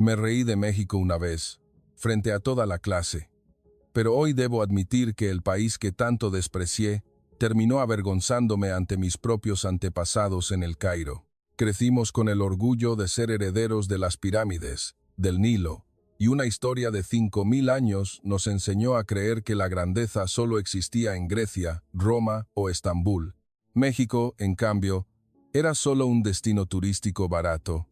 Me reí de México una vez, frente a toda la clase, pero hoy debo admitir que el país que tanto desprecié terminó avergonzándome ante mis propios antepasados en el Cairo. Crecimos con el orgullo de ser herederos de las pirámides, del Nilo, y una historia de 5000 años nos enseñó a creer que la grandeza solo existía en Grecia, Roma o Estambul. México, en cambio, era solo un destino turístico barato,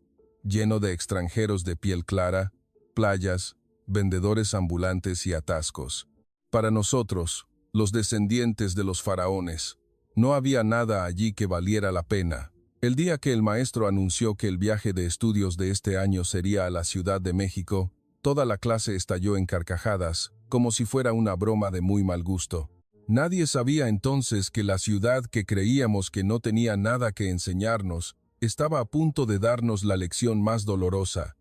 lleno de extranjeros de piel clara, playas, vendedores ambulantes y atascos. Para nosotros, los descendientes de los faraones, no había nada allí que valiera la pena. El día que el maestro anunció que el viaje de estudios de este año sería a la Ciudad de México, toda la clase estalló en carcajadas, como si fuera una broma de muy mal gusto. Nadie sabía entonces que la ciudad que creíamos que no tenía nada que enseñarnos, estaba a punto de darnos la lección más dolorosa,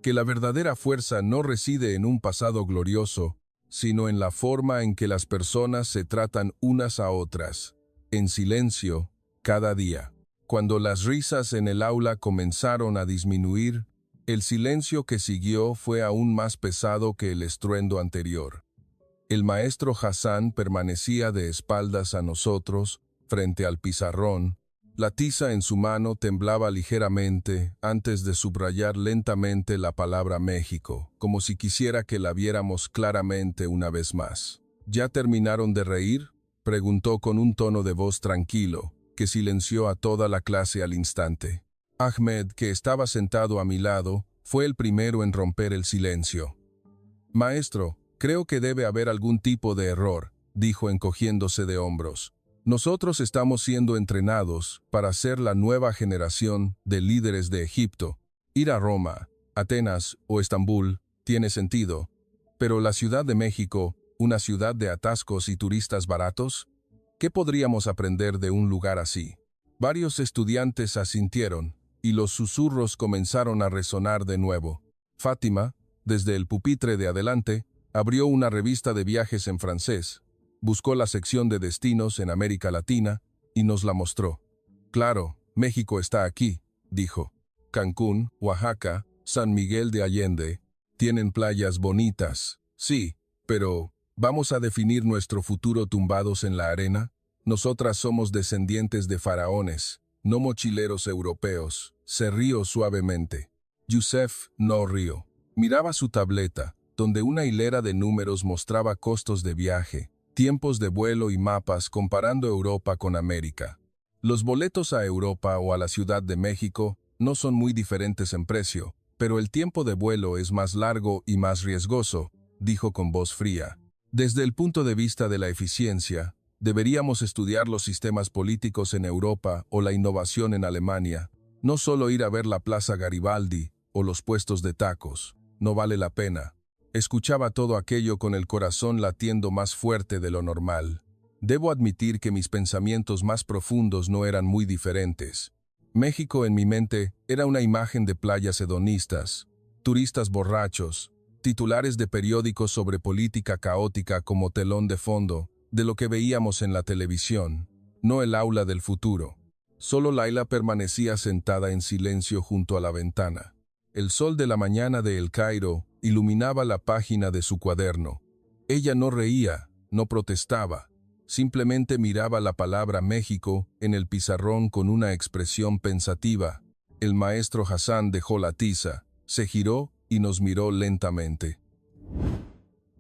que la verdadera fuerza no reside en un pasado glorioso, sino en la forma en que las personas se tratan unas a otras, en silencio, cada día. Cuando las risas en el aula comenzaron a disminuir, el silencio que siguió fue aún más pesado que el estruendo anterior. El maestro Hassan permanecía de espaldas a nosotros, frente al pizarrón. La tiza en su mano temblaba ligeramente antes de subrayar lentamente la palabra México, como si quisiera que la viéramos claramente una vez más. ¿Ya terminaron de reír?, preguntó con un tono de voz tranquilo, que silenció a toda la clase al instante. Ahmed, que estaba sentado a mi lado, fue el primero en romper el silencio. «Maestro, creo que debe haber algún tipo de error», dijo encogiéndose de hombros. «Nosotros estamos siendo entrenados para ser la nueva generación de líderes de Egipto. Ir a Roma, Atenas o Estambul tiene sentido, pero la Ciudad de México, una ciudad de atascos y turistas baratos, ¿qué podríamos aprender de un lugar así?». Varios estudiantes asintieron, y los susurros comenzaron a resonar de nuevo. Fátima, desde el pupitre de adelante, abrió una revista de viajes en francés, buscó la sección de destinos en América Latina y nos la mostró. «Claro, México está aquí», dijo. «Cancún, Oaxaca, San Miguel de Allende, tienen playas bonitas, sí, pero ¿vamos a definir nuestro futuro tumbados en la arena? Nosotras somos descendientes de faraones, no mochileros europeos». Se rió suavemente. Youssef no rió. Miraba su tableta, donde una hilera de números mostraba costos de viaje, tiempos de vuelo y mapas comparando Europa con América. Los boletos a Europa o a la Ciudad de México no son muy diferentes en precio, pero el tiempo de vuelo es más largo y más riesgoso, dijo con voz fría. Desde el punto de vista de la eficiencia, deberíamos estudiar los sistemas políticos en Europa o la innovación en Alemania, no solo ir a ver la Plaza Garibaldi o los puestos de tacos. No vale la pena. Escuchaba todo aquello con el corazón latiendo más fuerte de lo normal. Debo admitir que mis pensamientos más profundos no eran muy diferentes. México en mi mente era una imagen de playas hedonistas, turistas borrachos, titulares de periódicos sobre política caótica como telón de fondo de lo que veíamos en la televisión, no el aula del futuro. Solo Laila permanecía sentada en silencio junto a la ventana. El sol de la mañana de El Cairo iluminaba la página de su cuaderno. Ella no reía, no protestaba, simplemente miraba la palabra México en el pizarrón con una expresión pensativa. El maestro Hassan dejó la tiza, se giró y nos miró lentamente.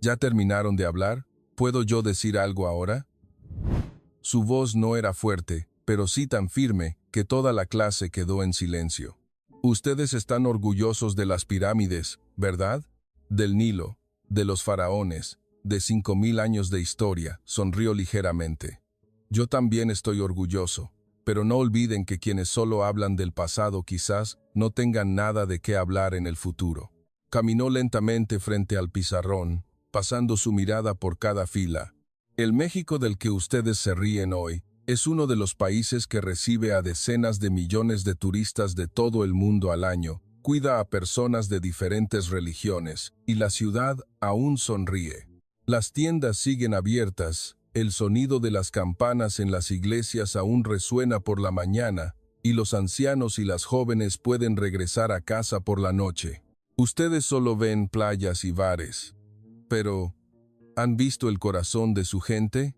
«¿Ya terminaron de hablar? ¿Puedo yo decir algo ahora?». Su voz no era fuerte, pero sí tan firme que toda la clase quedó en silencio. «Ustedes están orgullosos de las pirámides, ¿verdad? Del Nilo, de los faraones, de 5000 años de historia», sonrió ligeramente. «Yo también estoy orgulloso, pero no olviden que quienes solo hablan del pasado quizás no tengan nada de qué hablar en el futuro». Caminó lentamente frente al pizarrón, pasando su mirada por cada fila. «El México del que ustedes se ríen hoy es uno de los países que recibe a decenas de millones de turistas de todo el mundo al año, cuida a personas de diferentes religiones, y la ciudad aún sonríe. Las tiendas siguen abiertas, el sonido de las campanas en las iglesias aún resuena por la mañana, y los ancianos y las jóvenes pueden regresar a casa por la noche. Ustedes solo ven playas y bares. Pero, ¿han visto el corazón de su gente?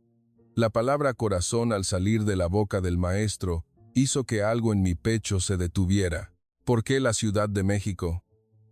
La palabra corazón al salir de la boca del maestro hizo que algo en mi pecho se detuviera. ¿Por qué la Ciudad de México?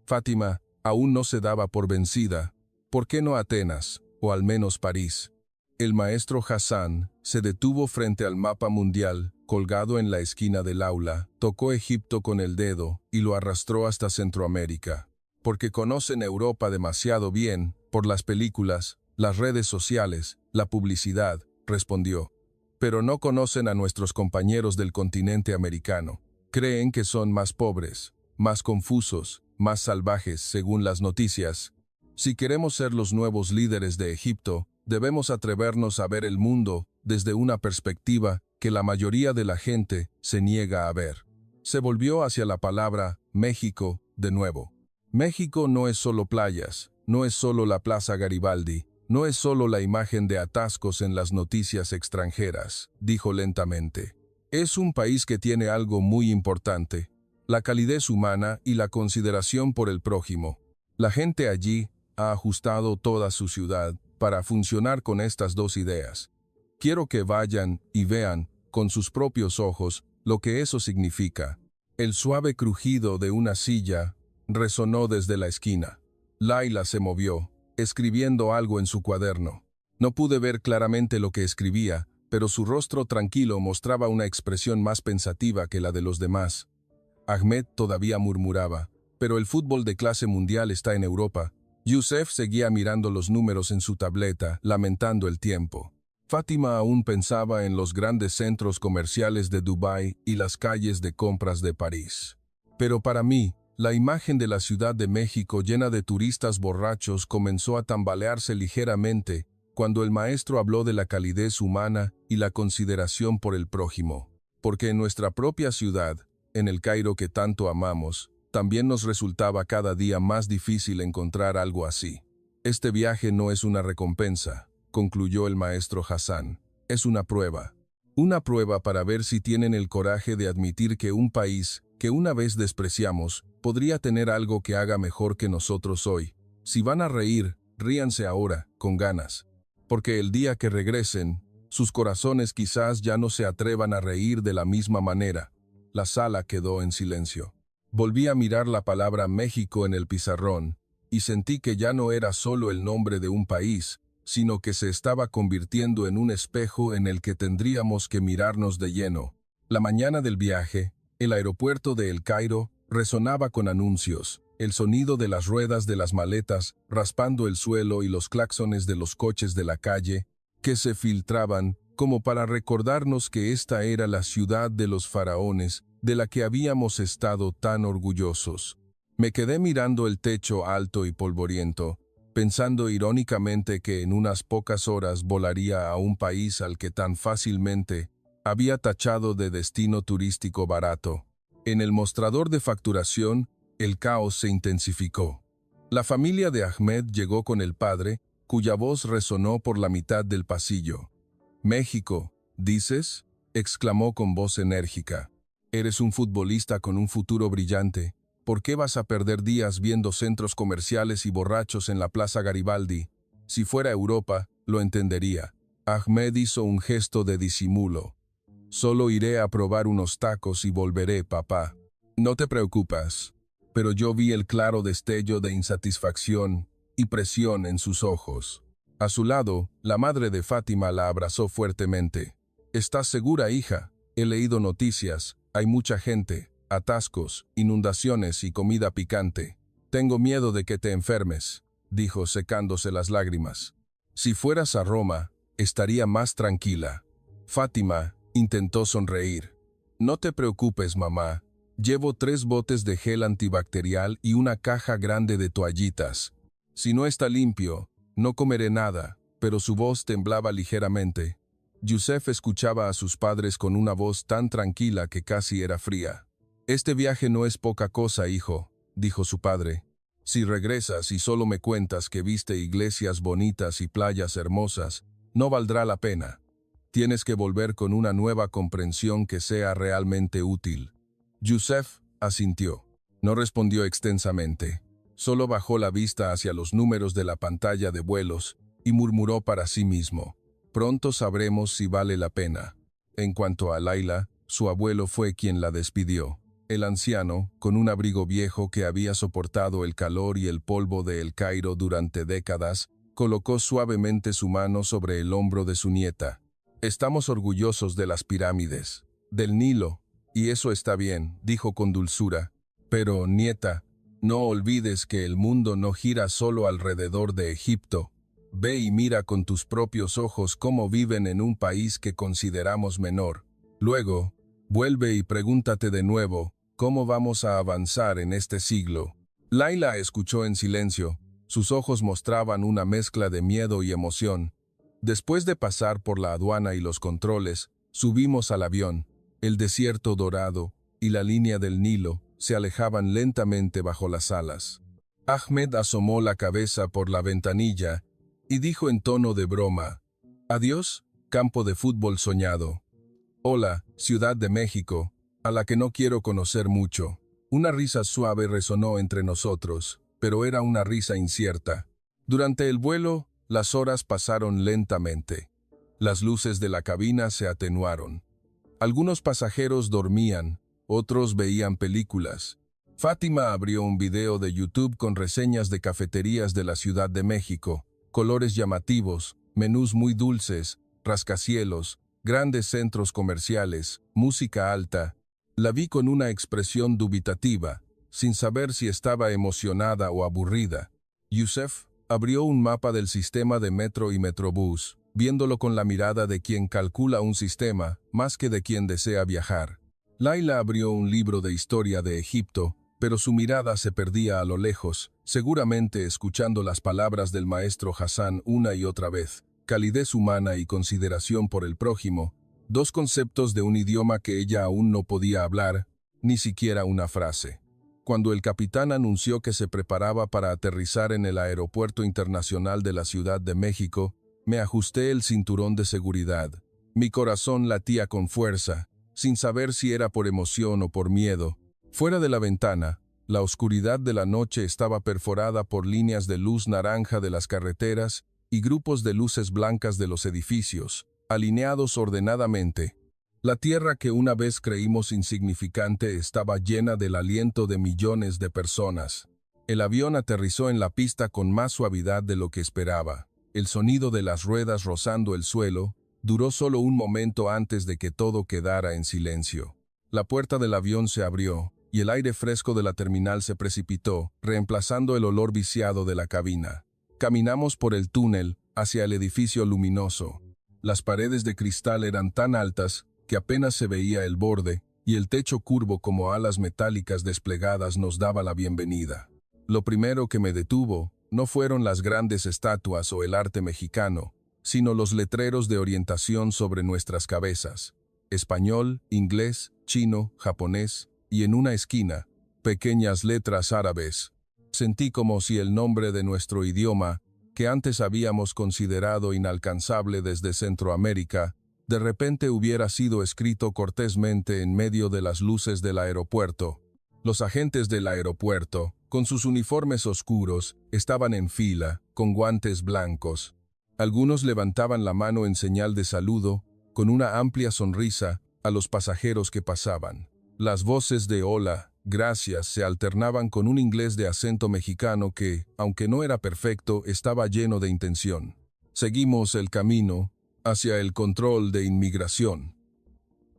Fátima aún no se daba por vencida. ¿Por qué no Atenas, o al menos París? El maestro Hassan se detuvo frente al mapa mundial, colgado en la esquina del aula, tocó Egipto con el dedo y lo arrastró hasta Centroamérica. Porque conocen Europa demasiado bien, por las películas, las redes sociales, la publicidad, respondió. Pero no conocen a nuestros compañeros del continente americano. Creen que son más pobres, más confusos, más salvajes, según las noticias. Si queremos ser los nuevos líderes de Egipto, debemos atrevernos a ver el mundo desde una perspectiva que la mayoría de la gente se niega a ver. Se volvió hacia la palabra México de nuevo. México no es solo playas, no es solo la Plaza Garibaldi, no es solo la imagen de atascos en las noticias extranjeras, dijo lentamente. Es un país que tiene algo muy importante, la calidez humana y la consideración por el prójimo. La gente allí ha ajustado toda su ciudad para funcionar con estas dos ideas. Quiero que vayan y vean, con sus propios ojos, lo que eso significa. El suave crujido de una silla resonó desde la esquina. Laila se movió, escribiendo algo en su cuaderno. No pude ver claramente lo que escribía, pero su rostro tranquilo mostraba una expresión más pensativa que la de los demás. Ahmed todavía murmuraba, pero el fútbol de clase mundial está en Europa. Youssef seguía mirando los números en su tableta, lamentando el tiempo. Fátima aún pensaba en los grandes centros comerciales de Dubái y las calles de compras de París. Pero para mí, la imagen de la Ciudad de México llena de turistas borrachos comenzó a tambalearse ligeramente cuando el maestro habló de la calidez humana y la consideración por el prójimo. Porque en nuestra propia ciudad, en el Cairo que tanto amamos, también nos resultaba cada día más difícil encontrar algo así. Este viaje no es una recompensa, concluyó el maestro Hassan, es una prueba. Una prueba para ver si tienen el coraje de admitir que un país que una vez despreciamos podría tener algo que haga mejor que nosotros hoy. Si van a reír, ríanse ahora, con ganas. Porque el día que regresen, sus corazones quizás ya no se atrevan a reír de la misma manera. La sala quedó en silencio. Volví a mirar la palabra México en el pizarrón y sentí que ya no era solo el nombre de un país, sino que se estaba convirtiendo en un espejo en el que tendríamos que mirarnos de lleno. La mañana del viaje, el aeropuerto de El Cairo resonaba con anuncios, el sonido de las ruedas de las maletas raspando el suelo y los claxones de los coches de la calle, que se filtraban como para recordarnos que esta era la ciudad de los faraones, de la que habíamos estado tan orgullosos. Me quedé mirando el techo alto y polvoriento, pensando irónicamente que en unas pocas horas volaría a un país al que tan fácilmente había tachado de destino turístico barato. En el mostrador de facturación, el caos se intensificó. La familia de Ahmed llegó con el padre, cuya voz resonó por la mitad del pasillo. «México, ¿dices?», exclamó con voz enérgica. «Eres un futbolista con un futuro brillante. ¿Por qué vas a perder días viendo centros comerciales y borrachos en la Plaza Garibaldi? Si fuera Europa, lo entendería». Ahmed hizo un gesto de disimulo. «Solo iré a probar unos tacos y volveré, papá. No te preocupes». Pero yo vi el claro destello de insatisfacción y presión en sus ojos. A su lado, la madre de Fátima la abrazó fuertemente. «¿Estás segura, hija? He leído noticias. Hay mucha gente, atascos, inundaciones y comida picante. Tengo miedo de que te enfermes», dijo secándose las lágrimas. «Si fueras a Roma, estaría más tranquila». Fátima intentó sonreír. «No te preocupes, mamá. Llevo 3 botes de gel antibacterial y una caja grande de toallitas. Si no está limpio, no comeré nada», pero su voz temblaba ligeramente. Youssef escuchaba a sus padres con una voz tan tranquila que casi era fría. «Este viaje no es poca cosa, hijo», dijo su padre. «Si regresas y solo me cuentas que viste iglesias bonitas y playas hermosas, no valdrá la pena. Tienes que volver con una nueva comprensión que sea realmente útil». Youssef asintió. No respondió extensamente. Solo bajó la vista hacia los números de la pantalla de vuelos y murmuró para sí mismo: pronto sabremos si vale la pena. En cuanto a Laila, su abuelo fue quien la despidió. El anciano, con un abrigo viejo que había soportado el calor y el polvo de El Cairo durante décadas, colocó suavemente su mano sobre el hombro de su nieta. Estamos orgullosos de las pirámides, del Nilo, y eso está bien, dijo con dulzura. Pero, nieta, no olvides que el mundo no gira solo alrededor de Egipto. Ve y mira con tus propios ojos cómo viven en un país que consideramos menor. Luego, vuelve y pregúntate de nuevo, ¿cómo vamos a avanzar en este siglo? Laila escuchó en silencio. Sus ojos mostraban una mezcla de miedo y emoción. Después de pasar por la aduana y los controles, subimos al avión. El desierto dorado y la línea del Nilo se alejaban lentamente bajo las alas. Ahmed asomó la cabeza por la ventanilla y dijo en tono de broma: «Adiós, campo de fútbol soñado. Hola, Ciudad de México, a la que no quiero conocer mucho». Una risa suave resonó entre nosotros, pero era una risa incierta. Durante el vuelo, las horas pasaron lentamente. Las luces de la cabina se atenuaron. Algunos pasajeros dormían, otros veían películas. Fátima abrió un video de YouTube con reseñas de cafeterías de la Ciudad de México, colores llamativos, menús muy dulces, rascacielos, grandes centros comerciales, música alta. La vi con una expresión dubitativa, sin saber si estaba emocionada o aburrida. Youssef abrió un mapa del sistema de metro y metrobús, viéndolo con la mirada de quien calcula un sistema, más que de quien desea viajar. Laila abrió un libro de historia de Egipto, pero su mirada se perdía a lo lejos, seguramente escuchando las palabras del maestro Hassan una y otra vez: calidez humana y consideración por el prójimo, dos conceptos de un idioma que ella aún no podía hablar, ni siquiera una frase. Cuando el capitán anunció que se preparaba para aterrizar en el Aeropuerto Internacional de la Ciudad de México, me ajusté el cinturón de seguridad. Mi corazón latía con fuerza, sin saber si era por emoción o por miedo. Fuera de la ventana, la oscuridad de la noche estaba perforada por líneas de luz naranja de las carreteras y grupos de luces blancas de los edificios, alineados ordenadamente. La tierra que una vez creímos insignificante estaba llena del aliento de millones de personas. El avión aterrizó en la pista con más suavidad de lo que esperaba. El sonido de las ruedas rozando el suelo duró solo un momento antes de que todo quedara en silencio. La puerta del avión se abrió, y el aire fresco de la terminal se precipitó, reemplazando el olor viciado de la cabina. Caminamos por el túnel hacia el edificio luminoso. Las paredes de cristal eran tan altas que apenas se veía el borde, y el techo curvo como alas metálicas desplegadas nos daba la bienvenida. Lo primero que me detuvo no fueron las grandes estatuas o el arte mexicano, sino los letreros de orientación sobre nuestras cabezas: español, inglés, chino, japonés, y en una esquina, pequeñas letras árabes. Sentí como si el nombre de nuestro idioma, que antes habíamos considerado inalcanzable desde Centroamérica, de repente hubiera sido escrito cortésmente en medio de las luces del aeropuerto. Los agentes del aeropuerto, con sus uniformes oscuros, estaban en fila, con guantes blancos. Algunos levantaban la mano en señal de saludo, con una amplia sonrisa, a los pasajeros que pasaban. Las voces de hola, gracias se alternaban con un inglés de acento mexicano que, aunque no era perfecto, estaba lleno de intención. Seguimos el camino hacia el control de inmigración.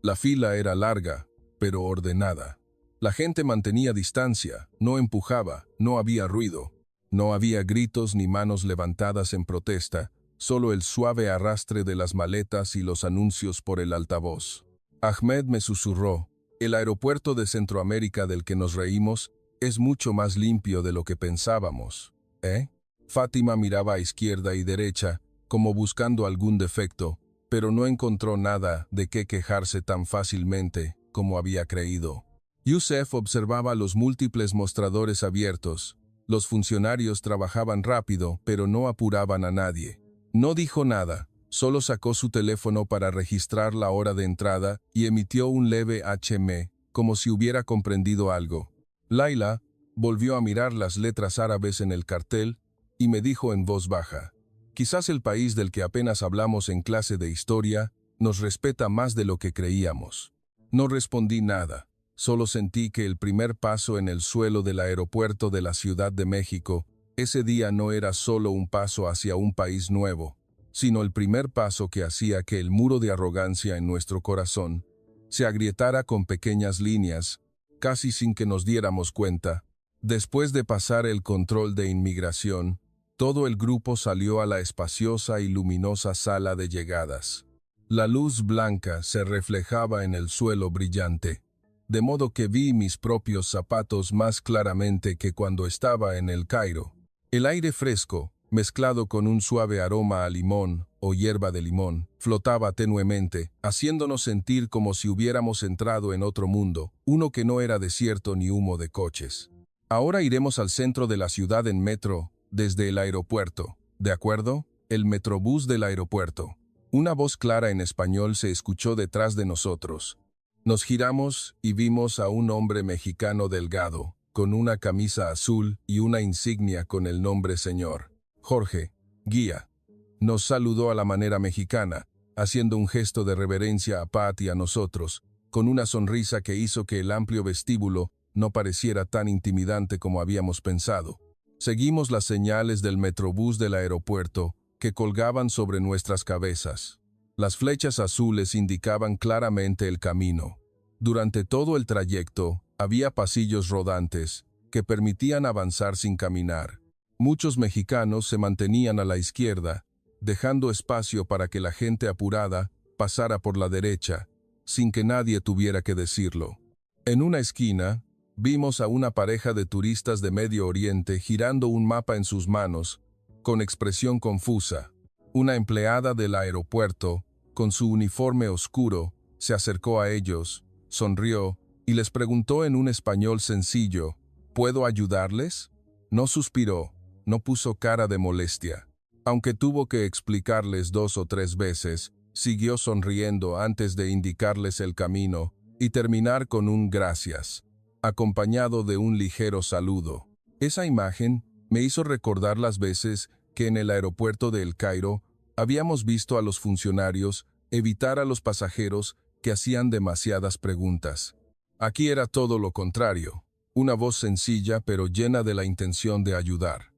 La fila era larga, pero ordenada. La gente mantenía distancia, no empujaba, no había ruido. No había gritos ni manos levantadas en protesta, solo el suave arrastre de las maletas y los anuncios por el altavoz. Ahmed me susurró: el aeropuerto de Centroamérica del que nos reímos es mucho más limpio de lo que pensábamos, ¿eh? Fátima miraba a izquierda y derecha, como buscando algún defecto, pero no encontró nada de qué quejarse tan fácilmente como había creído. Youssef observaba los múltiples mostradores abiertos. Los funcionarios trabajaban rápido, pero no apuraban a nadie. No dijo nada, solo sacó su teléfono para registrar la hora de entrada y emitió un leve HM, como si hubiera comprendido algo. Laila, Volvió a mirar las letras árabes en el cartel y me dijo en voz baja: quizás el país del que apenas hablamos en clase de historia nos respeta más de lo que creíamos. No respondí nada, solo sentí que el primer paso en el suelo del aeropuerto de la Ciudad de México ese día no era solo un paso hacia un país nuevo, sino el primer paso que hacía que el muro de arrogancia en nuestro corazón se agrietara con pequeñas líneas, casi sin que nos diéramos cuenta. Después de pasar el control de inmigración, todo el grupo salió a la espaciosa y luminosa sala de llegadas. La luz blanca se reflejaba en el suelo brillante, de modo que vi mis propios zapatos más claramente que cuando estaba en El Cairo. El aire fresco, mezclado con un suave aroma a limón o hierba de limón, flotaba tenuemente, haciéndonos sentir como si hubiéramos entrado en otro mundo, uno que no era desierto ni humo de coches. Ahora iremos al centro de la ciudad en metro, desde el aeropuerto, ¿de acuerdo? El metrobús del aeropuerto. Una voz clara en español se escuchó detrás de nosotros. Nos giramos y vimos a un hombre mexicano delgado, con una camisa azul y una insignia con el nombre Señor. Jorge, guía. Nos saludó a la manera mexicana, haciendo un gesto de reverencia a Pat y a nosotros, con una sonrisa que hizo que el amplio vestíbulo no pareciera tan intimidante como habíamos pensado. Seguimos las señales del metrobús del aeropuerto que colgaban sobre nuestras cabezas. Las flechas azules indicaban claramente el camino. Durante todo el trayecto había pasillos rodantes que permitían avanzar sin caminar. Muchos mexicanos se mantenían a la izquierda, dejando espacio para que la gente apurada pasara por la derecha, sin que nadie tuviera que decirlo. En una esquina, vimos a una pareja de turistas de Medio Oriente girando un mapa en sus manos, con expresión confusa. Una empleada del aeropuerto, con su uniforme oscuro, se acercó a ellos, sonrió y les preguntó en un español sencillo: ¿puedo ayudarles? No suspiró, no puso cara de molestia. Aunque tuvo que explicarles 2 o 3 veces, siguió sonriendo antes de indicarles el camino y terminar con un gracias, acompañado de un ligero saludo. Esa imagen me hizo recordar las veces que en el aeropuerto de El Cairo habíamos visto a los funcionarios evitar a los pasajeros que hacían demasiadas preguntas. Aquí era todo lo contrario, una voz sencilla pero llena de la intención de ayudar.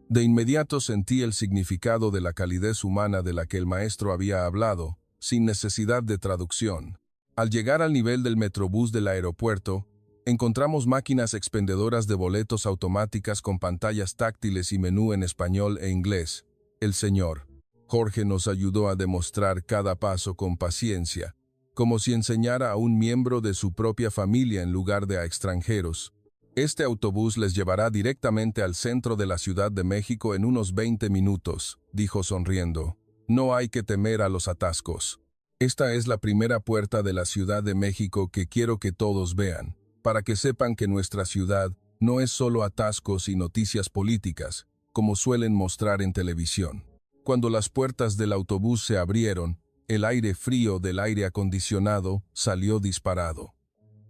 De inmediato sentí el significado de la calidez humana de la que el maestro había hablado, sin necesidad de traducción. Al llegar al nivel del metrobús del aeropuerto, encontramos máquinas expendedoras de boletos automáticas con pantallas táctiles y menú en español e inglés. El señor Jorge nos ayudó a demostrar cada paso con paciencia, como si enseñara a un miembro de su propia familia en lugar de a extranjeros. Este autobús les llevará directamente al centro de la Ciudad de México en unos 20 minutos, dijo sonriendo. No hay que temer a los atascos. Esta es la primera puerta de la Ciudad de México que quiero que todos vean, para que sepan que nuestra ciudad no es solo atascos y noticias políticas, como suelen mostrar en televisión. Cuando las puertas del autobús se abrieron, el aire frío del aire acondicionado salió disparado.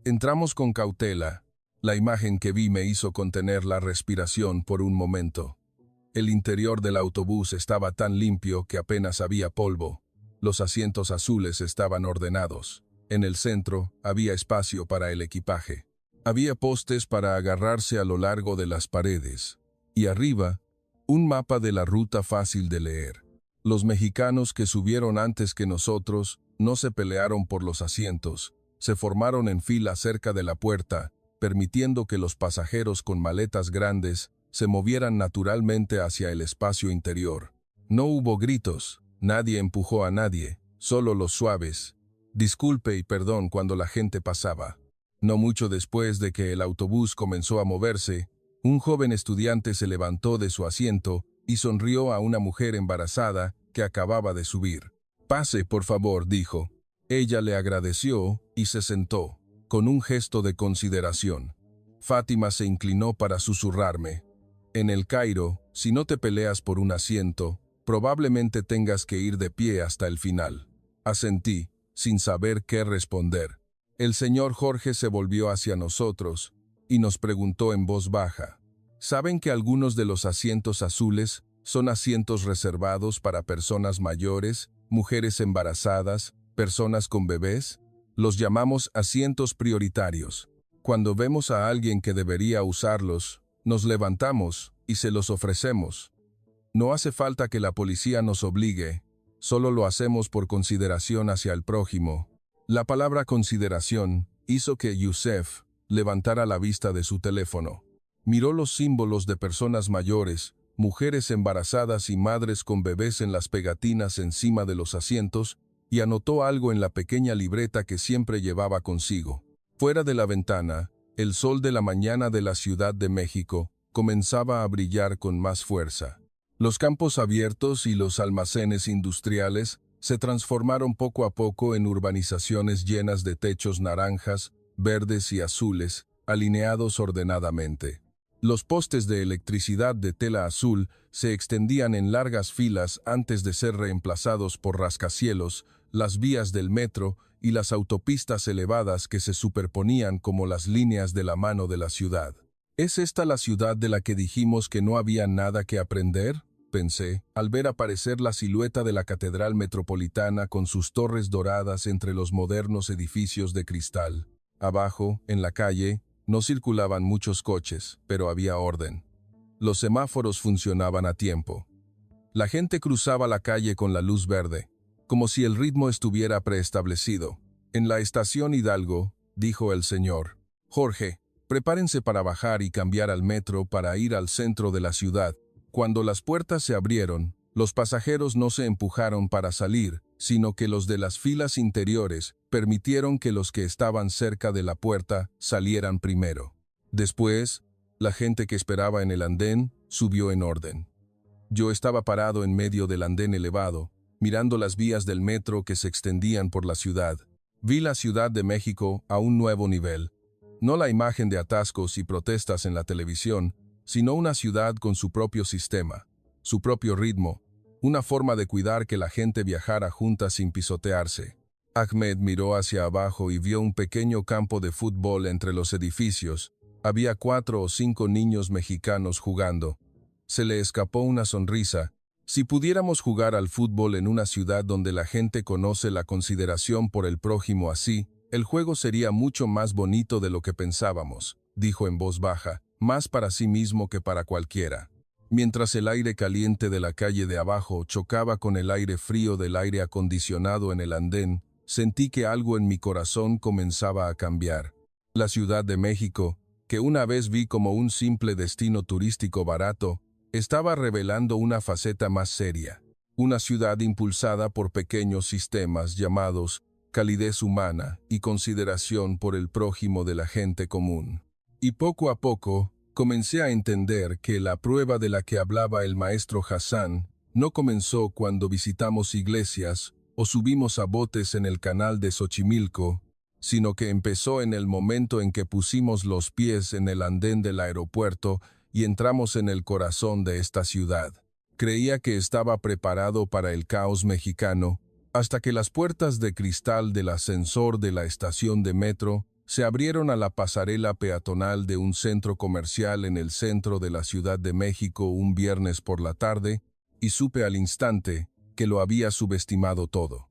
Entramos con cautela. La imagen que vi me hizo contener la respiración por un momento. El interior del autobús estaba tan limpio que apenas había polvo. Los asientos azules estaban ordenados. En el centro había espacio para el equipaje. Había postes para agarrarse a lo largo de las paredes. Y arriba, un mapa de la ruta fácil de leer. Los mexicanos que subieron antes que nosotros no se pelearon por los asientos. Se formaron en fila cerca de la puerta, permitiendo que los pasajeros con maletas grandes se movieran naturalmente hacia el espacio interior. No hubo gritos, nadie empujó a nadie, solo los suaves disculpe y perdón cuando la gente pasaba. No mucho después de que el autobús comenzó a moverse, un joven estudiante se levantó de su asiento y sonrió a una mujer embarazada que acababa de subir. «Pase, por favor», dijo. Ella le agradeció y se sentó, con un gesto de consideración. Fátima se inclinó para susurrarme: «En El Cairo, si no te peleas por un asiento, probablemente tengas que ir de pie hasta el final». Asentí, sin saber qué responder. El señor Jorge se volvió hacia nosotros y nos preguntó en voz baja: ¿saben que algunos de los asientos azules son asientos reservados para personas mayores, mujeres embarazadas, personas con bebés? Los llamamos asientos prioritarios. Cuando vemos a alguien que debería usarlos, nos levantamos y se los ofrecemos. No hace falta que la policía nos obligue, solo lo hacemos por consideración hacia el prójimo. La palabra consideración hizo que Youssef levantara la vista de su teléfono. Miró los símbolos de personas mayores, mujeres embarazadas y madres con bebés en las pegatinas encima de los asientos y anotó algo en la pequeña libreta que siempre llevaba consigo. Fuera de la ventana, el sol de la mañana de la Ciudad de México comenzaba a brillar con más fuerza. Los campos abiertos y los almacenes industriales se transformaron poco a poco en urbanizaciones llenas de techos naranjas, verdes y azules, alineados ordenadamente. Los postes de electricidad de tela azul se extendían en largas filas antes de ser reemplazados por rascacielos, las vías del metro y las autopistas elevadas que se superponían como las líneas de la mano de la ciudad. ¿Es esta la ciudad de la que dijimos que no había nada que aprender?, pensé, al ver aparecer la silueta de la Catedral Metropolitana con sus torres doradas entre los modernos edificios de cristal. Abajo, en la calle, no circulaban muchos coches, pero había orden. Los semáforos funcionaban a tiempo. La gente cruzaba la calle con la luz verde, como si el ritmo estuviera preestablecido. En la estación Hidalgo, dijo el señor: Jorge, prepárense para bajar y cambiar al metro para ir al centro de la ciudad. Cuando las puertas se abrieron, los pasajeros no se empujaron para salir, sino que los de las filas interiores permitieron que los que estaban cerca de la puerta salieran primero. Después, la gente que esperaba en el andén subió en orden. Yo estaba parado en medio del andén elevado, mirando las vías del metro que se extendían por la ciudad. Vi la Ciudad de México a un nuevo nivel. No la imagen de atascos y protestas en la televisión, sino una ciudad con su propio sistema, su propio ritmo, una forma de cuidar que la gente viajara junta sin pisotearse. Ahmed miró hacia abajo y vio un pequeño campo de fútbol entre los edificios. Había 4 o 5 niños mexicanos jugando. Se le escapó una sonrisa. Si pudiéramos jugar al fútbol en una ciudad donde la gente conoce la consideración por el prójimo así, el juego sería mucho más bonito de lo que pensábamos, dijo en voz baja, más para sí mismo que para cualquiera. Mientras el aire caliente de la calle de abajo chocaba con el aire frío del aire acondicionado en el andén, sentí que algo en mi corazón comenzaba a cambiar. La Ciudad de México, que una vez vi como un simple destino turístico barato, estaba revelando una faceta más seria. Una ciudad impulsada por pequeños sistemas llamados calidez humana y consideración por el prójimo de la gente común. Y poco a poco, comencé a entender que la prueba de la que hablaba el maestro Hassan no comenzó cuando visitamos iglesias o subimos a botes en el canal de Xochimilco, sino que empezó en el momento en que pusimos los pies en el andén del aeropuerto y entramos en el corazón de esta ciudad. Creía que estaba preparado para el caos mexicano, hasta que las puertas de cristal del ascensor de la estación de metro se abrieron a la pasarela peatonal de un centro comercial en el centro de la Ciudad de México un viernes por la tarde, y supe al instante que lo había subestimado todo.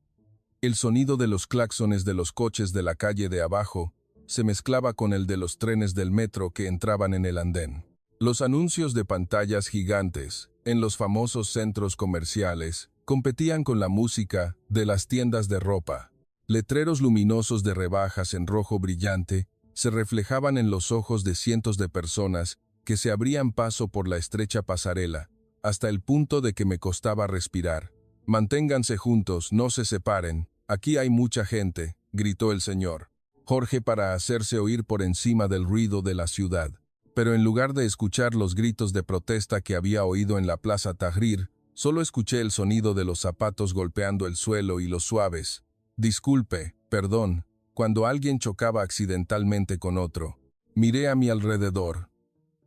El sonido de los claxones de los coches de la calle de abajo se mezclaba con el de los trenes del metro que entraban en el andén. Los anuncios de pantallas gigantes en los famosos centros comerciales competían con la música de las tiendas de ropa. Letreros luminosos de rebajas en rojo brillante se reflejaban en los ojos de cientos de personas que se abrían paso por la estrecha pasarela, hasta el punto de que me costaba respirar. «Manténganse juntos, no se separen, aquí hay mucha gente», gritó el señor Jorge para hacerse oír por encima del ruido de la ciudad. Pero en lugar de escuchar los gritos de protesta que había oído en la Plaza Tahrir, solo escuché el sonido de los zapatos golpeando el suelo y los suaves «disculpe, perdón», cuando alguien chocaba accidentalmente con otro. Miré a mi alrededor.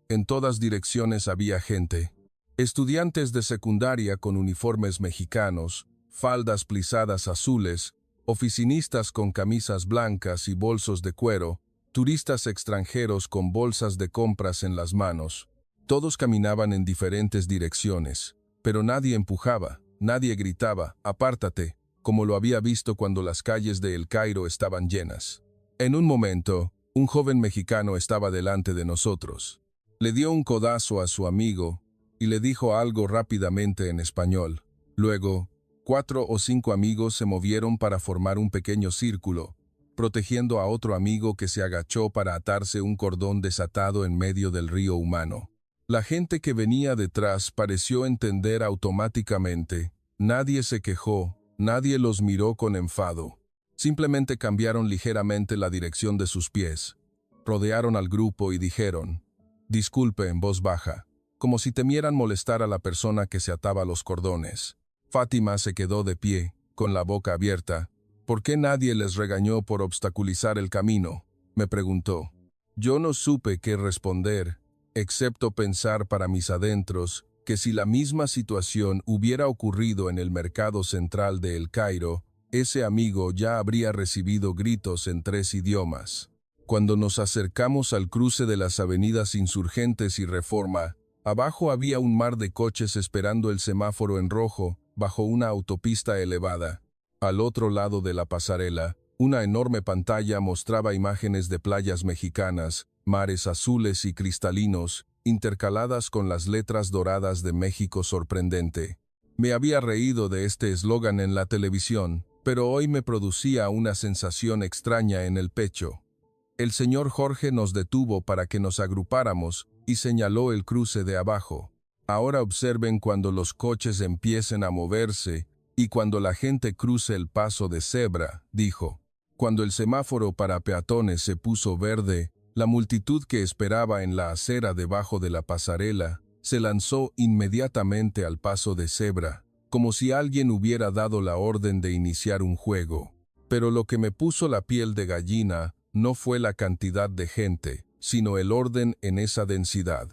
En todas direcciones había gente. Estudiantes de secundaria con uniformes mexicanos, faldas plisadas azules, oficinistas con camisas blancas y bolsos de cuero, turistas extranjeros con bolsas de compras en las manos. Todos caminaban en diferentes direcciones, pero nadie empujaba, nadie gritaba, «apártate», como lo había visto cuando las calles de El Cairo estaban llenas. En un momento, un joven mexicano estaba delante de nosotros. Le dio un codazo a su amigo y le dijo algo rápidamente en español. Luego, 4 o 5 amigos se movieron para formar un pequeño círculo, protegiendo a otro amigo que se agachó para atarse un cordón desatado en medio del río humano. La gente que venía detrás pareció entender automáticamente. Nadie se quejó, nadie los miró con enfado. Simplemente cambiaron ligeramente la dirección de sus pies. Rodearon al grupo y dijeron, «Disculpe» en voz baja, como si temieran molestar a la persona que se ataba los cordones. Fátima se quedó de pie, con la boca abierta. «¿Por qué nadie les regañó por obstaculizar el camino?», me preguntó. Yo no supe qué responder, excepto pensar para mis adentros que si la misma situación hubiera ocurrido en el mercado central de El Cairo, ese amigo ya habría recibido gritos en 3 idiomas. Cuando nos acercamos al cruce de las avenidas Insurgentes y Reforma, abajo había un mar de coches esperando el semáforo en rojo, bajo una autopista elevada. Al otro lado de la pasarela, una enorme pantalla mostraba imágenes de playas mexicanas, mares azules y cristalinos, intercaladas con las letras doradas de México sorprendente. Me había reído de este eslogan en la televisión, pero hoy me producía una sensación extraña en el pecho. El señor Jorge nos detuvo para que nos agrupáramos y señaló el cruce de abajo. Ahora observen cuando los coches empiecen a moverse y cuando la gente cruce el paso de cebra, dijo. Cuando el semáforo para peatones se puso verde, la multitud que esperaba en la acera debajo de la pasarela se lanzó inmediatamente al paso de cebra, como si alguien hubiera dado la orden de iniciar un juego. Pero lo que me puso la piel de gallina no fue la cantidad de gente, sino el orden en esa densidad.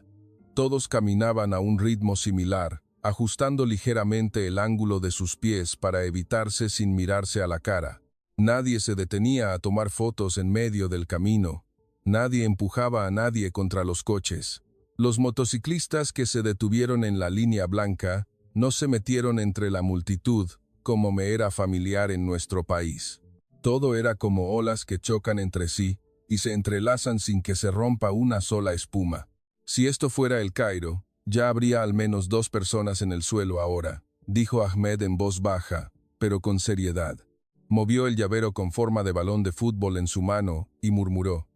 Todos caminaban a un ritmo similar, ajustando ligeramente el ángulo de sus pies para evitarse sin mirarse a la cara. Nadie se detenía a tomar fotos en medio del camino. Nadie empujaba a nadie contra los coches. Los motociclistas que se detuvieron en la línea blanca no se metieron entre la multitud, como me era familiar en nuestro país. Todo era como olas que chocan entre sí y se entrelazan sin que se rompa una sola espuma. Si esto fuera El Cairo, ya habría al menos 2 personas en el suelo ahora, dijo Ahmed en voz baja, pero con seriedad. Movió el llavero con forma de balón de fútbol en su mano y murmuró.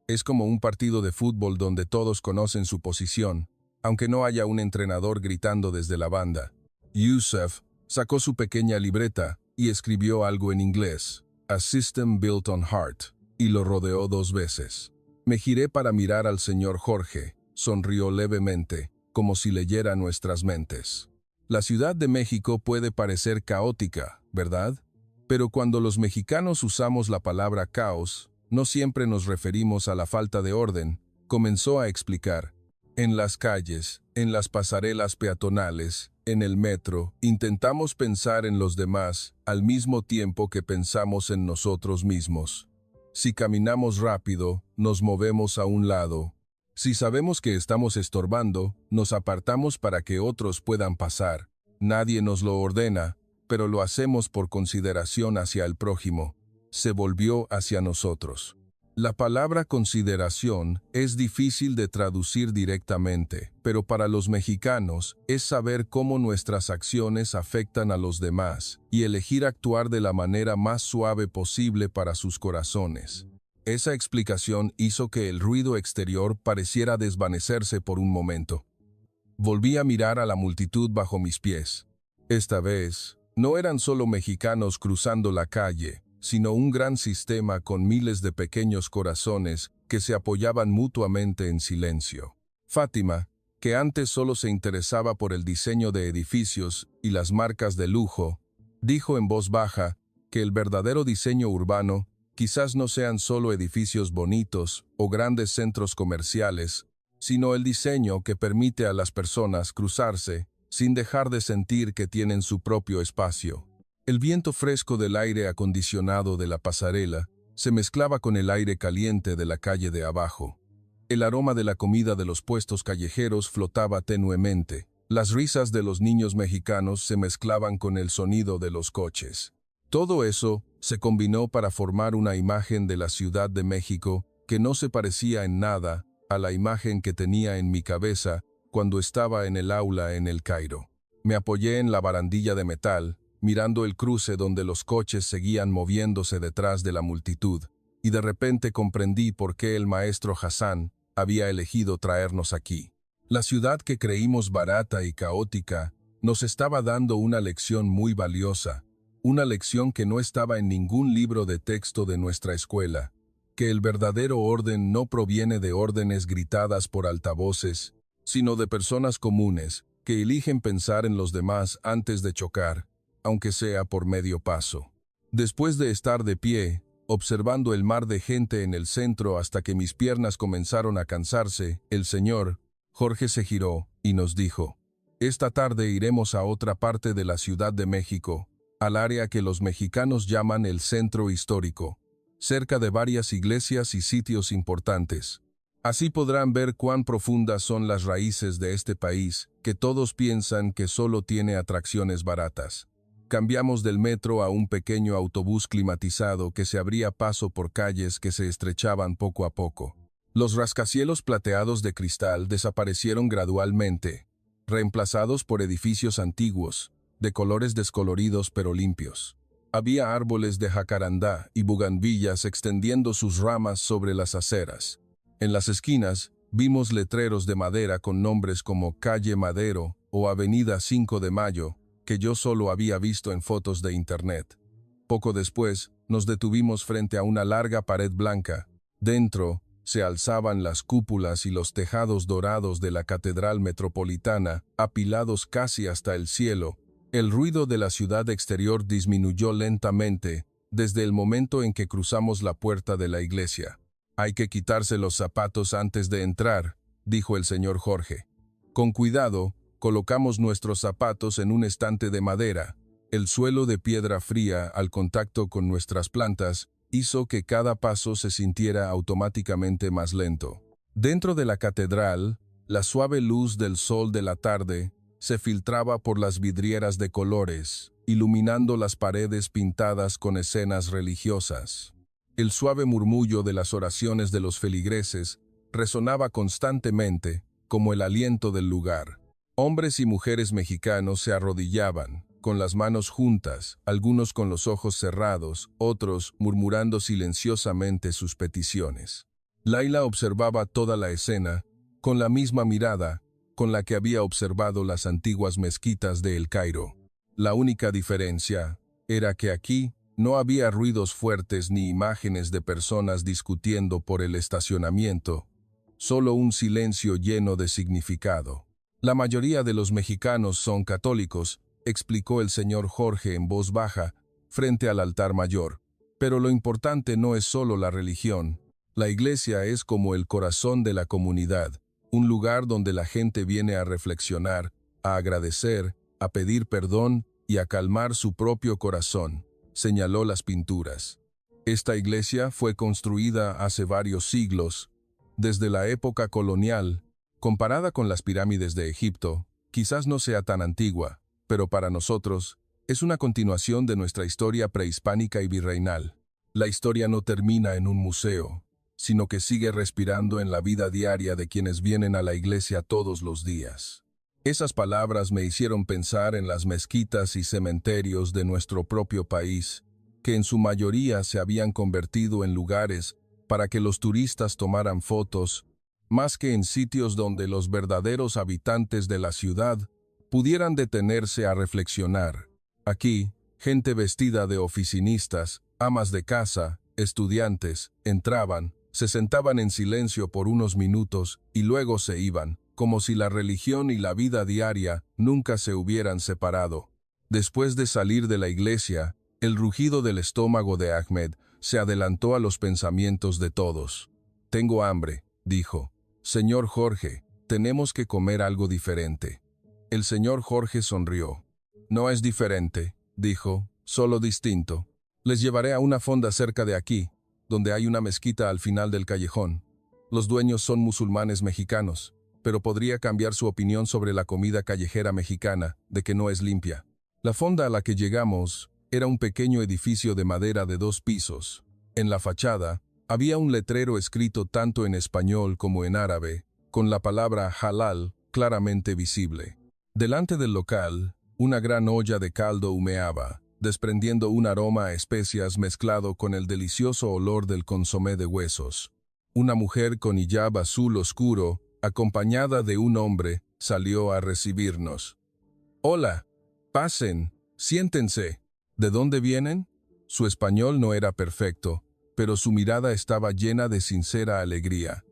Es como un partido de fútbol donde todos conocen su posición, aunque no haya un entrenador gritando desde la banda. Youssef sacó su pequeña libreta y escribió algo en inglés, A System Built on Heart, y lo rodeó 2 veces. Me giré para mirar al señor Jorge. Sonrió levemente, como si leyera nuestras mentes. La Ciudad de México puede parecer caótica, ¿verdad? Pero cuando los mexicanos usamos la palabra caos, no siempre nos referimos a la falta de orden, comenzó a explicar. En las calles, en las pasarelas peatonales, en el metro, intentamos pensar en los demás al mismo tiempo que pensamos en nosotros mismos. Si caminamos rápido, nos movemos a un lado. Si sabemos que estamos estorbando, nos apartamos para que otros puedan pasar. Nadie nos lo ordena, pero lo hacemos por consideración hacia el prójimo. Se volvió hacia nosotros. La palabra consideración es difícil de traducir directamente, pero para los mexicanos es saber cómo nuestras acciones afectan a los demás y elegir actuar de la manera más suave posible para sus corazones. Esa explicación hizo que el ruido exterior pareciera desvanecerse por un momento. Volví a mirar a la multitud bajo mis pies. Esta vez, no eran solo mexicanos cruzando la calle, sino un gran sistema con miles de pequeños corazones que se apoyaban mutuamente en silencio. Fátima, que antes solo se interesaba por el diseño de edificios y las marcas de lujo, dijo en voz baja que el verdadero diseño urbano quizás no sean solo edificios bonitos o grandes centros comerciales, sino el diseño que permite a las personas cruzarse sin dejar de sentir que tienen su propio espacio. El viento fresco del aire acondicionado de la pasarela se mezclaba con el aire caliente de la calle de abajo. El aroma de la comida de los puestos callejeros flotaba tenuemente. Las risas de los niños mexicanos se mezclaban con el sonido de los coches. Todo eso se combinó para formar una imagen de la Ciudad de México que no se parecía en nada a la imagen que tenía en mi cabeza cuando estaba en el aula en El Cairo. Me apoyé en la barandilla de metal, mirando el cruce donde los coches seguían moviéndose detrás de la multitud, y de repente comprendí por qué el maestro Hassan había elegido traernos aquí. La ciudad que creímos barata y caótica nos estaba dando una lección muy valiosa, una lección que no estaba en ningún libro de texto de nuestra escuela, que el verdadero orden no proviene de órdenes gritadas por altavoces, sino de personas comunes que eligen pensar en los demás antes de chocar, aunque sea por medio paso. Después de estar de pie, observando el mar de gente en el centro hasta que mis piernas comenzaron a cansarse, el señor Jorge se giró y nos dijo: «Esta tarde iremos a otra parte de la Ciudad de México, al área que los mexicanos llaman el Centro Histórico, cerca de varias iglesias y sitios importantes. Así podrán ver cuán profundas son las raíces de este país, que todos piensan que solo tiene atracciones baratas». Cambiamos del metro a un pequeño autobús climatizado que se abría paso por calles que se estrechaban poco a poco. Los rascacielos plateados de cristal desaparecieron gradualmente, reemplazados por edificios antiguos, de colores descoloridos pero limpios. Había árboles de jacarandá y bugambillas extendiendo sus ramas sobre las aceras. En las esquinas vimos letreros de madera con nombres como Calle Madero o Avenida 5 de Mayo, que yo solo había visto en fotos de internet. Poco después, nos detuvimos frente a una larga pared blanca. Dentro se alzaban las cúpulas y los tejados dorados de la Catedral Metropolitana, apilados casi hasta el cielo. El ruido de la ciudad exterior disminuyó lentamente desde el momento en que cruzamos la puerta de la iglesia. «Hay que quitarse los zapatos antes de entrar», dijo el señor Jorge. Con cuidado, colocamos nuestros zapatos en un estante de madera. El suelo de piedra fría, al contacto con nuestras plantas, hizo que cada paso se sintiera automáticamente más lento. Dentro de la catedral, la suave luz del sol de la tarde se filtraba por las vidrieras de colores, iluminando las paredes pintadas con escenas religiosas. El suave murmullo de las oraciones de los feligreses resonaba constantemente, como el aliento del lugar. Hombres y mujeres mexicanos se arrodillaban, con las manos juntas, algunos con los ojos cerrados, otros murmurando silenciosamente sus peticiones. Laila observaba toda la escena, con la misma mirada con la que había observado las antiguas mezquitas de El Cairo. La única diferencia era que aquí no había ruidos fuertes ni imágenes de personas discutiendo por el estacionamiento, solo un silencio lleno de significado. «La mayoría de los mexicanos son católicos», explicó el señor Jorge en voz baja, frente al altar mayor. «Pero lo importante no es solo la religión. La iglesia es como el corazón de la comunidad, un lugar donde la gente viene a reflexionar, a agradecer, a pedir perdón y a calmar su propio corazón», señaló las pinturas. Esta iglesia fue construida hace varios siglos, desde la época colonial. Comparada con las pirámides de Egipto, quizás no sea tan antigua, pero para nosotros es una continuación de nuestra historia prehispánica y virreinal. La historia no termina en un museo, sino que sigue respirando en la vida diaria de quienes vienen a la iglesia todos los días. Esas palabras me hicieron pensar en las mezquitas y cementerios de nuestro propio país, que en su mayoría se habían convertido en lugares para que los turistas tomaran fotos, más que en sitios donde los verdaderos habitantes de la ciudad pudieran detenerse a reflexionar. Aquí, gente vestida de oficinistas, amas de casa, estudiantes, entraban, se sentaban en silencio por unos minutos y luego se iban, como si la religión y la vida diaria nunca se hubieran separado. Después de salir de la iglesia, el rugido del estómago de Ahmed se adelantó a los pensamientos de todos. «Tengo hambre», dijo. «Señor Jorge, tenemos que comer algo diferente». El señor Jorge sonrió. «No es diferente», dijo, «solo distinto. Les llevaré a una fonda cerca de aquí». donde hay una mezquita al final del callejón. Los dueños son musulmanes mexicanos, pero podría cambiar su opinión sobre la comida callejera mexicana, de que no es limpia. La fonda a la que llegamos era un pequeño edificio de madera de 2 pisos. En la fachada había un letrero escrito tanto en español como en árabe, con la palabra halal claramente visible. Delante del local, una gran olla de caldo humeaba, desprendiendo un aroma a especias mezclado con el delicioso olor del consomé de huesos. Una mujer con hijab azul oscuro, acompañada de un hombre, salió a recibirnos. «Hola, pasen, siéntense. ¿De dónde vienen?» Su español no era perfecto, pero su mirada estaba llena de sincera alegría.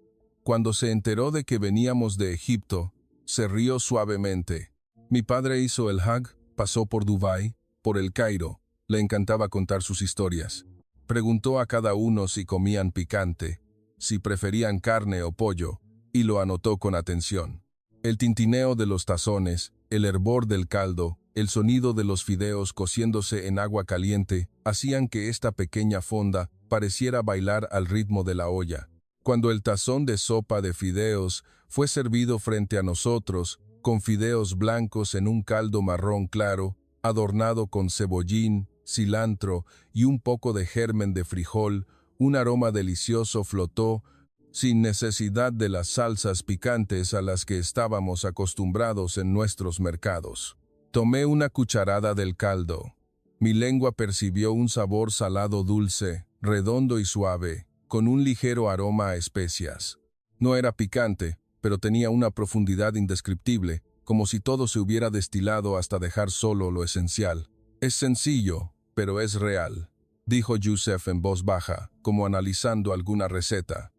Cuando se enteró de que veníamos de Egipto, se rió suavemente. Mi padre hizo el Hajj, pasó por Dubái, por el Cairo. Le encantaba contar sus historias. Preguntó a cada uno si comían picante, si preferían carne o pollo, y lo anotó con atención. El tintineo de los tazones, el hervor del caldo, el sonido de los fideos cociéndose en agua caliente, hacían que esta pequeña fonda pareciera bailar al ritmo de la olla. Cuando el tazón de sopa de fideos fue servido frente a nosotros, con fideos blancos en un caldo marrón claro, adornado con cebollín, cilantro y un poco de germen de frijol, un aroma delicioso flotó, sin necesidad de las salsas picantes a las que estábamos acostumbrados en nuestros mercados. Tomé una cucharada del caldo. Mi lengua percibió un sabor salado dulce, redondo y suave, con un ligero aroma a especias. No era picante, pero tenía una profundidad indescriptible, como si todo se hubiera destilado hasta dejar solo lo esencial. «Es sencillo, pero es real», dijo Youssef en voz baja, como analizando alguna receta.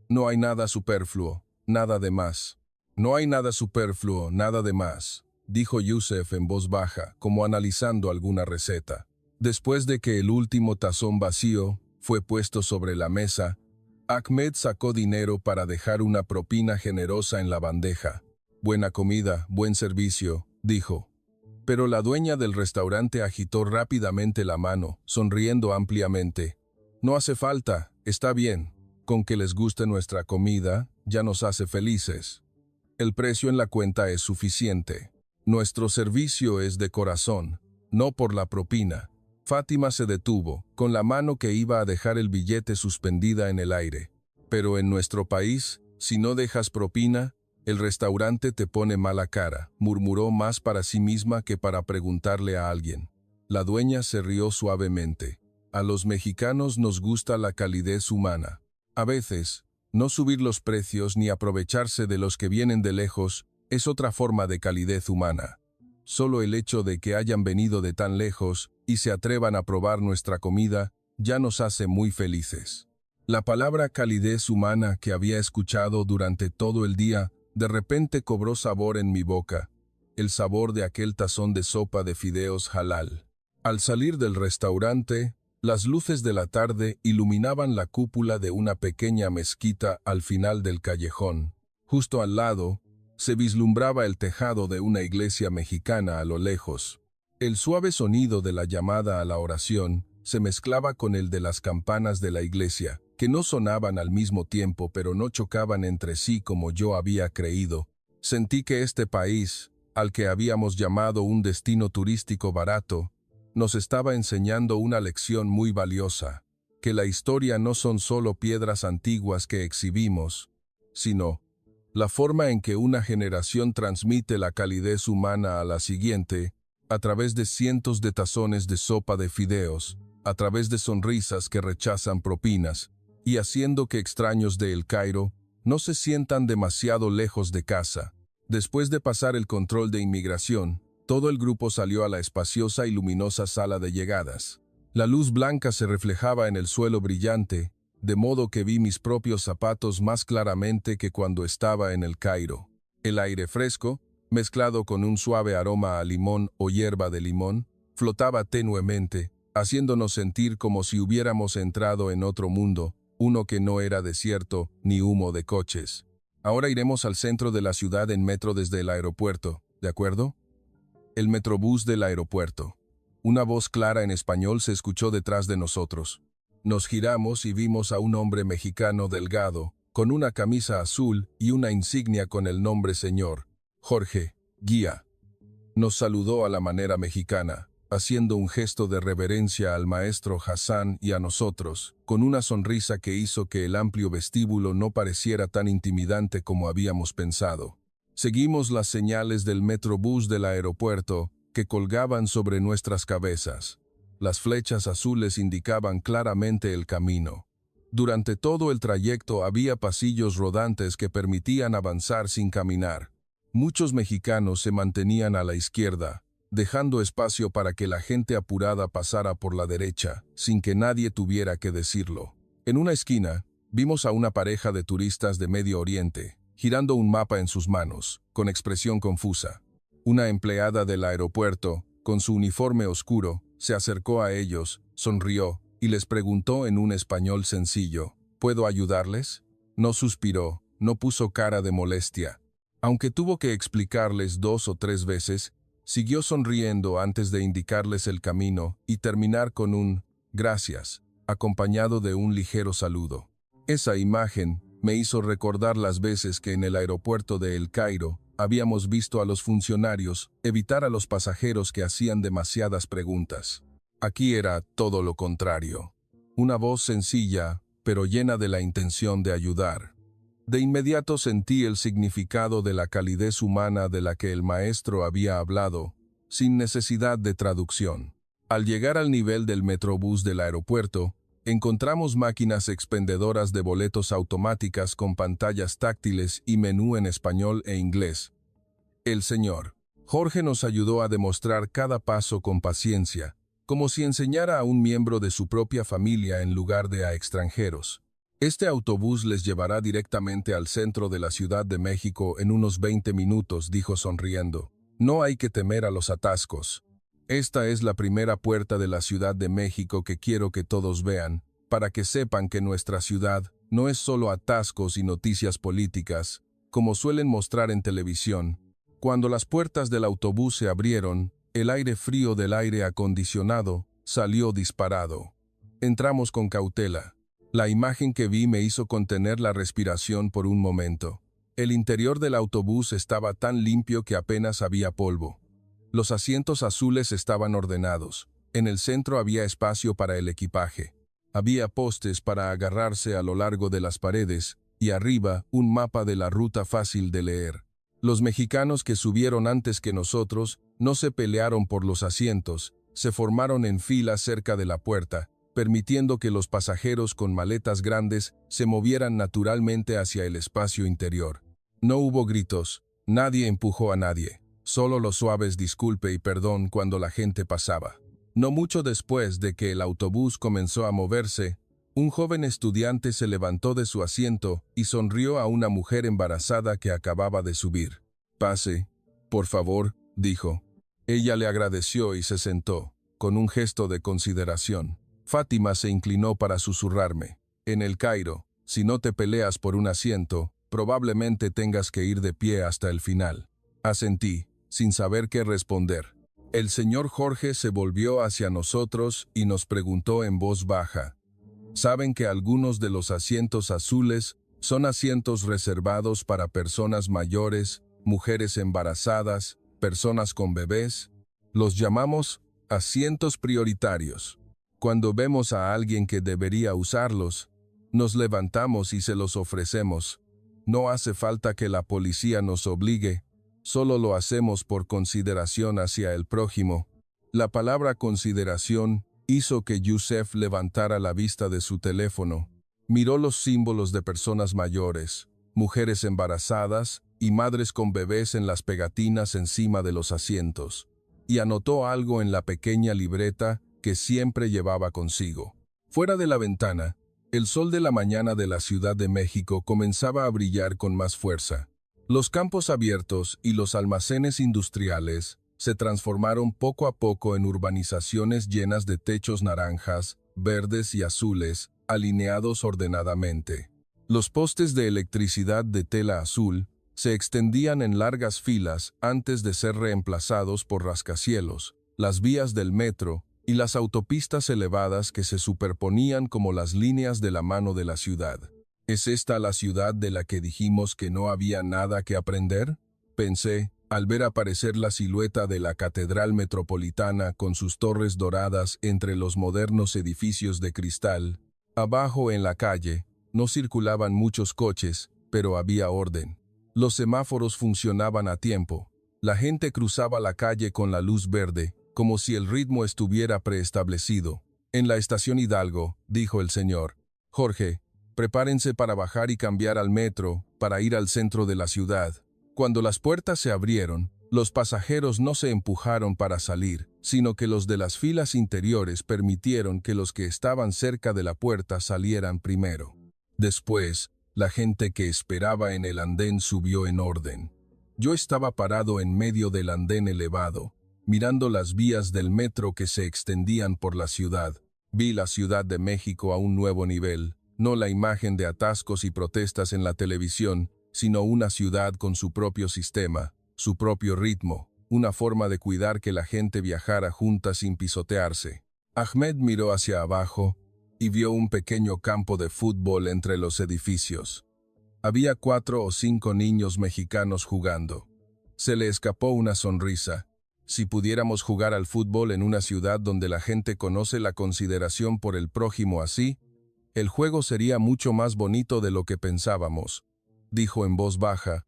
«No hay nada superfluo, nada de más». «No hay nada superfluo, nada de más», dijo Youssef en voz baja, como analizando alguna receta. Después de que el último tazón vacío fue puesto sobre la mesa, Ahmed sacó dinero para dejar una propina generosa en la bandeja. «Buena comida, buen servicio», dijo. Pero la dueña del restaurante agitó rápidamente la mano, sonriendo ampliamente. «No hace falta, está bien. Con que les guste nuestra comida, ya nos hace felices. El precio en la cuenta es suficiente. Nuestro servicio es de corazón, no por la propina». Fátima se detuvo, con la mano que iba a dejar el billete suspendida en el aire. «Pero en nuestro país, si no dejas propina, el restaurante te pone mala cara», murmuró más para sí misma que para preguntarle a alguien. La dueña se rió suavemente. «A los mexicanos nos gusta la calidez humana. A veces, no subir los precios ni aprovecharse de los que vienen de lejos es otra forma de calidez humana. Solo el hecho de que hayan venido de tan lejos y se atrevan a probar nuestra comida ya nos hace muy felices». La palabra calidez humana que había escuchado durante todo el día de repente cobró sabor en mi boca, el sabor de aquel tazón de sopa de fideos halal. Al salir del restaurante, las luces de la tarde iluminaban la cúpula de una pequeña mezquita al final del callejón. Justo al lado, se vislumbraba el tejado de una iglesia mexicana a lo lejos. El suave sonido de la llamada a la oración se mezclaba con el de las campanas de la iglesia, que no sonaban al mismo tiempo pero no chocaban entre sí como yo había creído. Sentí que este país, al que habíamos llamado un destino turístico barato, nos estaba enseñando una lección muy valiosa, que la historia no son solo piedras antiguas que exhibimos, sino la forma en que una generación transmite la calidez humana a la siguiente, a través de cientos de tazones de sopa de fideos, a través de sonrisas que rechazan propinas, y haciendo que extraños de El Cairo no se sientan demasiado lejos de casa. Después de pasar el control de inmigración, todo el grupo salió a la espaciosa y luminosa sala de llegadas. La luz blanca se reflejaba en el suelo brillante, de modo que vi mis propios zapatos más claramente que cuando estaba en El Cairo. El aire fresco, mezclado con un suave aroma a limón o hierba de limón, flotaba tenuemente, haciéndonos sentir como si hubiéramos entrado en otro mundo, uno que no era desierto ni humo de coches. «Ahora iremos al centro de la ciudad en metro desde el aeropuerto, ¿de acuerdo?» El metrobús del aeropuerto. Una voz clara en español se escuchó detrás de nosotros. Nos giramos y vimos a un hombre mexicano delgado, con una camisa azul y una insignia con el nombre Señor, Jorge, guía. Nos saludó a la manera mexicana, haciendo un gesto de reverencia al maestro Hassan y a nosotros, con una sonrisa que hizo que el amplio vestíbulo no pareciera tan intimidante como habíamos pensado. Seguimos las señales del metrobús del aeropuerto que colgaban sobre nuestras cabezas. Las flechas azules indicaban claramente el camino. Durante todo el trayecto había pasillos rodantes que permitían avanzar sin caminar. Muchos mexicanos se mantenían a la izquierda, dejando espacio para que la gente apurada pasara por la derecha, sin que nadie tuviera que decirlo. En una esquina, vimos a una pareja de turistas de Medio Oriente, girando un mapa en sus manos, con expresión confusa. Una empleada del aeropuerto, con su uniforme oscuro, se acercó a ellos, sonrió y les preguntó en un español sencillo, ¿puedo ayudarles? No suspiró, no puso cara de molestia. Aunque tuvo que explicarles 2 o 3 veces, siguió sonriendo antes de indicarles el camino y terminar con un «gracias», acompañado de un ligero saludo. Esa imagen me hizo recordar las veces que en el aeropuerto de El Cairo habíamos visto a los funcionarios evitar a los pasajeros que hacían demasiadas preguntas. Aquí era todo lo contrario. Una voz sencilla, pero llena de la intención de ayudar. De inmediato sentí el significado de la calidez humana de la que el maestro había hablado, sin necesidad de traducción. Al llegar al nivel del metrobús del aeropuerto, encontramos máquinas expendedoras de boletos automáticas con pantallas táctiles y menú en español e inglés. El señor Jorge nos ayudó a demostrar cada paso con paciencia, como si enseñara a un miembro de su propia familia en lugar de a extranjeros. Este autobús les llevará directamente al centro de la Ciudad de México en unos 20 minutos, dijo sonriendo. No hay que temer a los atascos. Esta es la primera puerta de la Ciudad de México que quiero que todos vean, para que sepan que nuestra ciudad no es solo atascos y noticias políticas, como suelen mostrar en televisión. Cuando las puertas del autobús se abrieron, el aire frío del aire acondicionado salió disparado. Entramos con cautela. La imagen que vi me hizo contener la respiración por un momento. El interior del autobús estaba tan limpio que apenas había polvo. Los asientos azules estaban ordenados. En el centro había espacio para el equipaje. Había postes para agarrarse a lo largo de las paredes y arriba un mapa de la ruta fácil de leer. Los mexicanos que subieron antes que nosotros no se pelearon por los asientos, se formaron en fila cerca de la puerta, permitiendo que los pasajeros con maletas grandes se movieran naturalmente hacia el espacio interior. No hubo gritos, nadie empujó a nadie. Solo los suaves disculpe y perdón cuando la gente pasaba. No mucho después de que el autobús comenzó a moverse, un joven estudiante se levantó de su asiento y sonrió a una mujer embarazada que acababa de subir. «Pase, por favor», dijo. Ella le agradeció y se sentó, con un gesto de consideración. Fátima se inclinó para susurrarme. «En El Cairo, si no te peleas por un asiento, probablemente tengas que ir de pie hasta el final». Asentí, sin saber qué responder. El señor Jorge se volvió hacia nosotros y nos preguntó en voz baja. ¿Saben que algunos de los asientos azules son asientos reservados para personas mayores, mujeres embarazadas, personas con bebés? Los llamamos asientos prioritarios. Cuando vemos a alguien que debería usarlos, nos levantamos y se los ofrecemos. No hace falta que la policía nos obligue. Solo lo hacemos por consideración hacia el prójimo. La palabra consideración hizo que Youssef levantara la vista de su teléfono. Miró los símbolos de personas mayores, mujeres embarazadas y madres con bebés en las pegatinas encima de los asientos, y anotó algo en la pequeña libreta que siempre llevaba consigo. Fuera de la ventana, el sol de la mañana de la Ciudad de México comenzaba a brillar con más fuerza. Los campos abiertos y los almacenes industriales se transformaron poco a poco en urbanizaciones llenas de techos naranjas, verdes y azules, alineados ordenadamente. Los postes de electricidad de tela azul se extendían en largas filas antes de ser reemplazados por rascacielos. Las vías del metro, y las autopistas elevadas que se superponían como las líneas de la mano de la ciudad. ¿Es esta la ciudad de la que dijimos que no había nada que aprender? Pensé, al ver aparecer la silueta de la Catedral Metropolitana con sus torres doradas entre los modernos edificios de cristal. Abajo en la calle, no circulaban muchos coches, pero había orden. Los semáforos funcionaban a tiempo. La gente cruzaba la calle con la luz verde, como si el ritmo estuviera preestablecido. En la estación Hidalgo, dijo el señor, Jorge, prepárense para bajar y cambiar al metro, para ir al centro de la ciudad. Cuando las puertas se abrieron, los pasajeros no se empujaron para salir, sino que los de las filas interiores permitieron que los que estaban cerca de la puerta salieran primero. Después, la gente que esperaba en el andén subió en orden. Yo estaba parado en medio del andén elevado, mirando las vías del metro que se extendían por la ciudad. Vi la Ciudad de México a un nuevo nivel, no la imagen de atascos y protestas en la televisión, sino una ciudad con su propio sistema, su propio ritmo, una forma de cuidar que la gente viajara junta sin pisotearse. Ahmed miró hacia abajo y vio un pequeño campo de fútbol entre los edificios. Había 4 o 5 niños mexicanos jugando. Se le escapó una sonrisa. Si pudiéramos jugar al fútbol en una ciudad donde la gente conoce la consideración por el prójimo así, el juego sería mucho más bonito de lo que pensábamos, dijo en voz baja,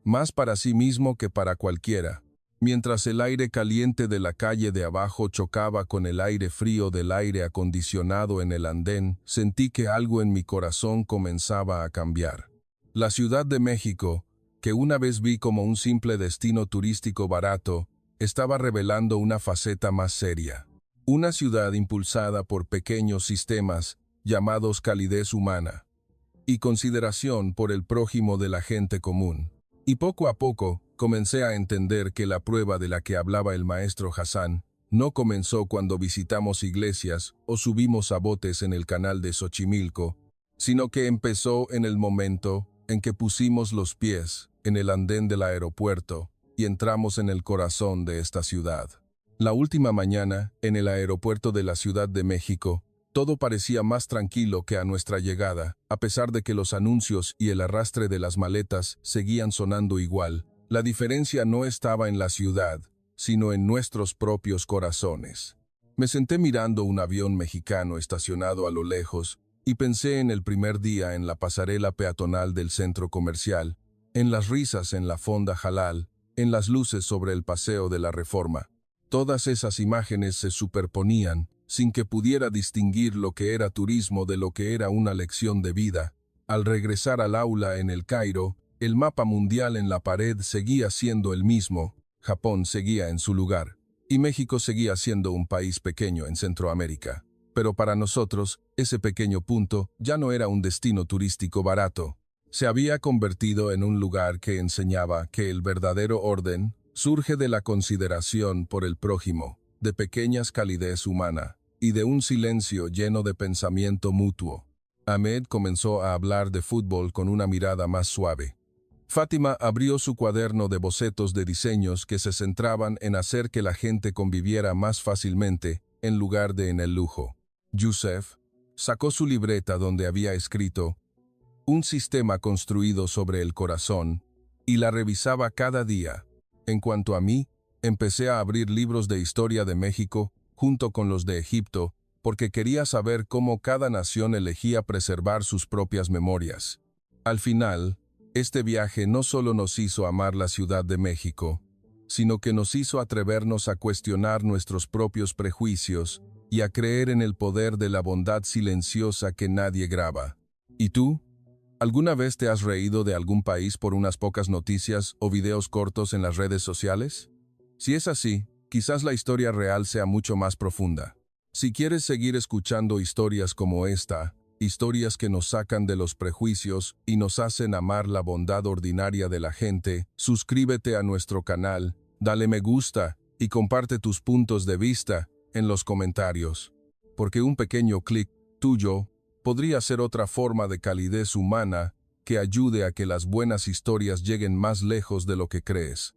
más para sí mismo que para cualquiera. Mientras el aire caliente de la calle de abajo chocaba con el aire frío del aire acondicionado en el andén, sentí que algo en mi corazón comenzaba a cambiar. La Ciudad de México, que una vez vi como un simple destino turístico barato, estaba revelando una faceta más seria. Una ciudad impulsada por pequeños sistemas llamados calidez humana y consideración por el prójimo de la gente común. Y poco a poco, comencé a entender que la prueba de la que hablaba el maestro Hassan no comenzó cuando visitamos iglesias o subimos a botes en el canal de Xochimilco, sino que empezó en el momento en que pusimos los pies en el andén del aeropuerto y entramos en el corazón de esta ciudad. La última mañana, en el aeropuerto de la Ciudad de México, todo parecía más tranquilo que a nuestra llegada, a pesar de que los anuncios y el arrastre de las maletas seguían sonando igual. La diferencia no estaba en la ciudad, sino en nuestros propios corazones. Me senté mirando un avión mexicano estacionado a lo lejos y pensé en el primer día en la pasarela peatonal del centro comercial, en las risas en la fonda Halal, en las luces sobre el paseo de la Reforma. Todas esas imágenes se superponían, sin que pudiera distinguir lo que era turismo de lo que era una lección de vida. Al regresar al aula en el Cairo, el mapa mundial en la pared seguía siendo el mismo, Japón seguía en su lugar, y México seguía siendo un país pequeño en Centroamérica. Pero para nosotros, ese pequeño punto ya no era un destino turístico barato. Se había convertido en un lugar que enseñaba que el verdadero orden surge de la consideración por el prójimo, de pequeñas calidez humana, y de un silencio lleno de pensamiento mutuo. Ahmed comenzó a hablar de fútbol con una mirada más suave. Fátima abrió su cuaderno de bocetos de diseños que se centraban en hacer que la gente conviviera más fácilmente, en lugar de en el lujo. Youssef sacó su libreta donde había escrito un sistema construido sobre el corazón, y la revisaba cada día. En cuanto a mí, empecé a abrir libros de historia de México, junto con los de Egipto, porque quería saber cómo cada nación elegía preservar sus propias memorias. Al final, este viaje no solo nos hizo amar la Ciudad de México, sino que nos hizo atrevernos a cuestionar nuestros propios prejuicios y a creer en el poder de la bondad silenciosa que nadie graba. ¿Y tú? ¿Alguna vez te has reído de algún país por unas pocas noticias o videos cortos en las redes sociales? Si es así, quizás la historia real sea mucho más profunda. Si quieres seguir escuchando historias como esta, historias que nos sacan de los prejuicios y nos hacen amar la bondad ordinaria de la gente, suscríbete a nuestro canal, dale me gusta y comparte tus puntos de vista en los comentarios. Porque un pequeño clic tuyo podría ser otra forma de calidez humana que ayude a que las buenas historias lleguen más lejos de lo que crees.